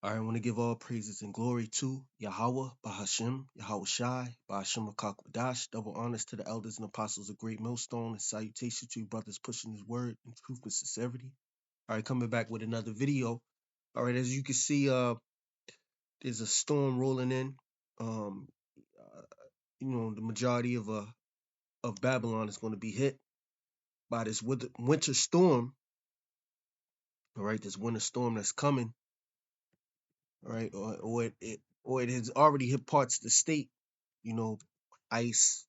I want to give all praises and glory to Yahawah, BaHaSham, YAHAWASHI, BaHaSham Akakwadash, double honors to the elders and apostles of Great Millstone, and salutations to you brothers pushing his word in truth and sincerity. All right, coming back with another video. All right, as you can see, there's a storm rolling in. Um, uh, the majority of Babylon is going to be hit by this winter storm. All right, this winter storm that's coming. All right, or it has already hit parts of the state. Ice,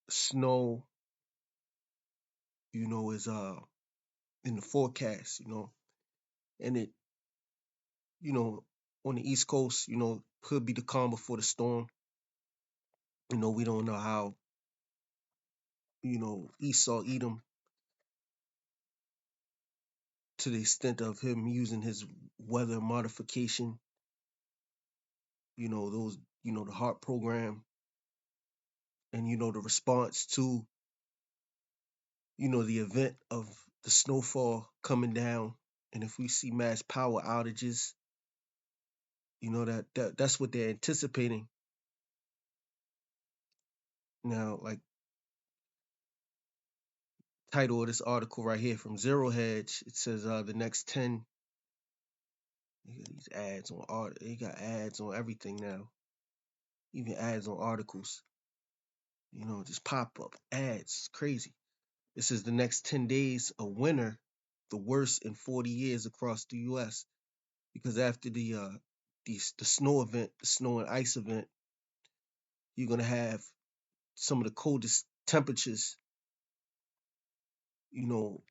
snow, is in the forecast, and it, you know, on the East Coast, could be the calm before the storm. We don't know how, Esau Edom, to the extent of him using his weather modification, those, the heart program, and the response to, the event of the snowfall coming down. And if we see mass power outages, that's what they're anticipating. Now, like, title of this article right here from Zero Hedge, it says the next 10. You got these ads on art. You got ads on everything now, even ads on articles. Just pop up ads. It's crazy. It says the next 10 days of winter, the worst in 40 years across the U.S. Because after the snow event, the snow and ice event, you're gonna have some of the coldest temperatures, you know,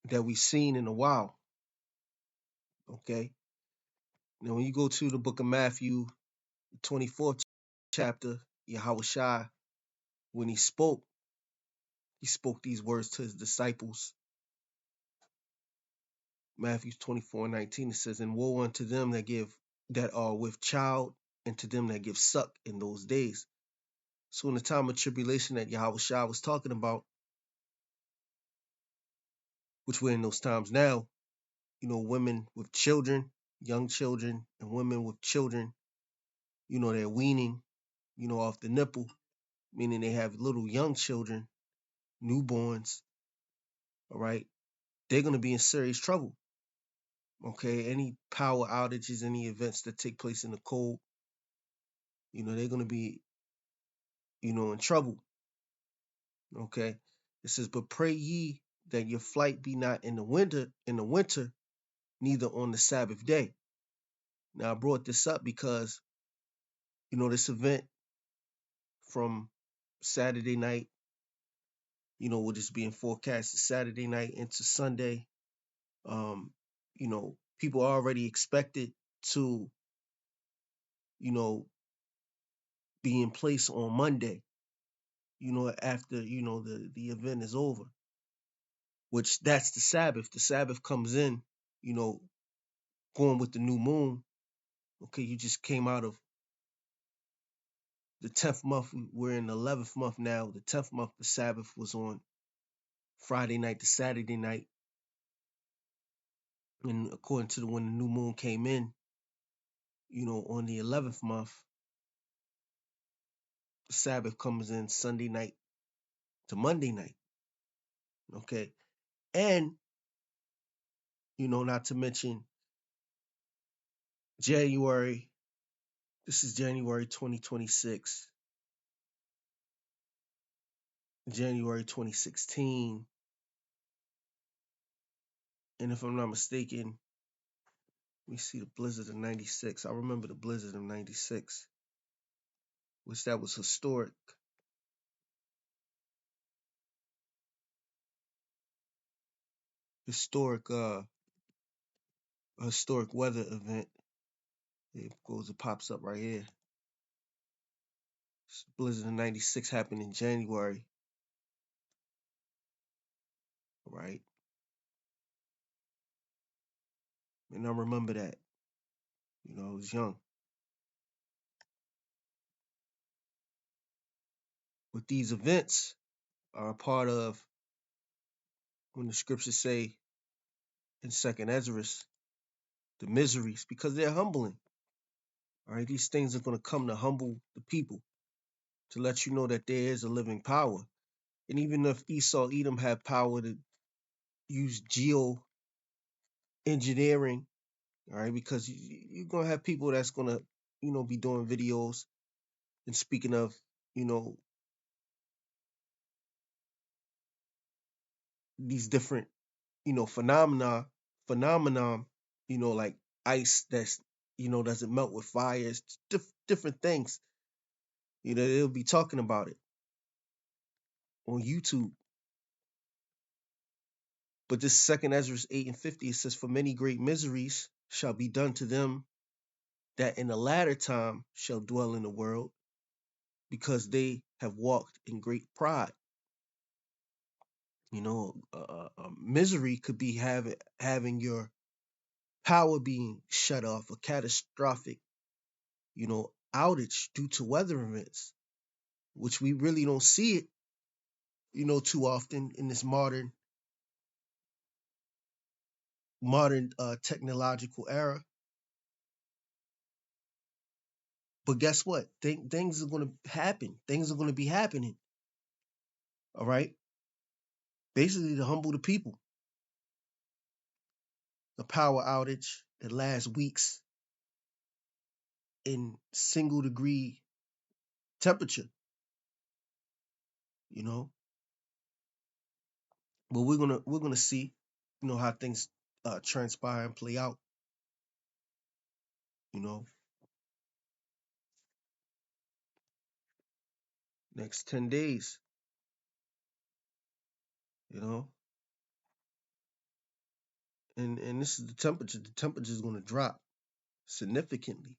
that we've seen in a while. Okay. Now, when you go to the book of Matthew, the 24th chapter, Yahawah, when he spoke these words to his disciples. Matthew 24:19, it says, "And woe unto them that are with child, and to them that give suck in those days." So in the time of tribulation that Yahawah was talking about, which we're in those times now, women with children, young children, and women with children, they're weaning, off the nipple, meaning they have little young children, newborns, all right? They're going to be in serious trouble, okay? Any power outages, any events that take place in the cold, they're going to be, in trouble, okay? It says, "But pray ye that your flight be not in the winter, neither on the Sabbath day." Now, I brought this up because, this event from Saturday night, will just be in forecast Saturday night into Sunday. People are already expected to, you know, be in place on Monday, after, the event is over, which that's the Sabbath. The Sabbath comes in, you know, going with the new moon. Okay, you just came out of the 10th month. We're in the 11th month now. The 10th month, the Sabbath was on Friday night to Saturday night. And according to when the new moon came in, on the 11th month, the Sabbath comes in Sunday night to Monday night. Okay. And, not to mention January. This is January 2026, January 2016. And if I'm not mistaken, let me see the blizzard of 96. I remember the blizzard of 96, which that was historic. Historic weather event. It pops up right here. Blizzard of 96 happened in January. Right? And I remember that. I was young. But these events are a part of when the scriptures say in Second Ezra, the miseries, because they're humbling. All right, these things are going to come to humble the people, to let you know that there is a living power. And even if Esau, Edom had power to use geo engineering, all right, because you're going to have people that's going to, be doing videos and speaking of, you know, these different, phenomenon, like ice that's, doesn't melt with fire. It's different things. They'll be talking about it on YouTube. But this second Ezra 8:50, it says, "For many great miseries shall be done to them that in the latter time shall dwell in the world, because they have walked in great pride." Misery could be having your power being shut off, a catastrophic, outage due to weather events, which we really don't see it, too often in this modern technological era. But guess what? Things are going to happen. Things are going to be happening. All right. Basically, to humble the people. A power outage that lasts weeks in single degree temperature. You know, but we're gonna see, how things transpire and play out. You know, next 10 days. You know, and this is the temperature. The temperature is going to drop significantly.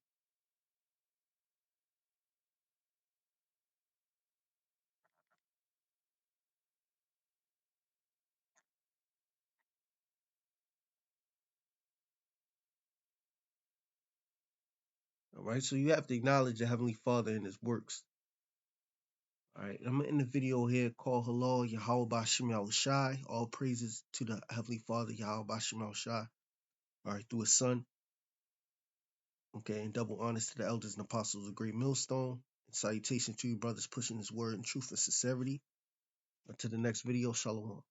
All right, so you have to acknowledge the Heavenly Father and His works. All right, I'm gonna end the video here. Call hello, Yahawah BaHaSham YAHAWASHI. All praises to the Heavenly Father, Yahawah BaHaSham YAHAWASHI. All right, through His Son. Okay, and double honors to the elders and apostles of Great Millstone. And salutations to you, brothers, pushing His word in truth and sincerity. Until the next video, Shalom.